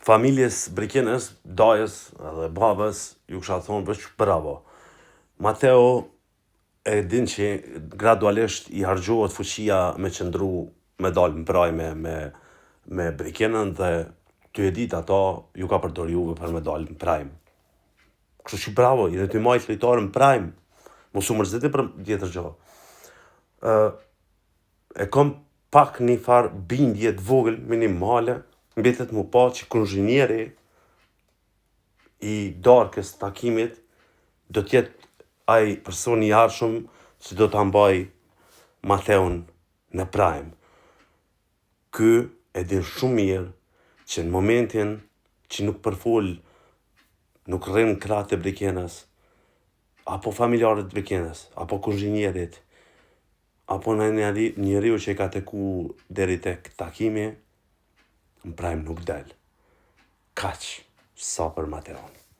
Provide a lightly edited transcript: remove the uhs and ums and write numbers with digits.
familjes Brikinës, dajës edhe babës, ju kisha thonë veç bravo. Mateo e din që gradualisht i hargjohet fuqia me qëndru, me dalë në prajme me Brikinën dhe ty e ditë ato ju ka përdor juve për me dalë në prajme. Kështu që bravo, jene ty majtë lojtarë në prajme, mos u mërziti për tjetër gjë. E kom pak një farë bindje të vogël minimale, mbetet mu pa që konzhinjeri i darkës takimit do tjetë ai personi i arshëm që do të mbaj Mateon në prime. Ky e din shumë mirë që në momentin që nuk përfol, nuk rrin krahët e Brikinës, apo familjarët e Brikinës, apo konzhinjerit, apo në njeriu që i ka teku deri tek takimi, në prime nuk del. Kaq sa për Mateon.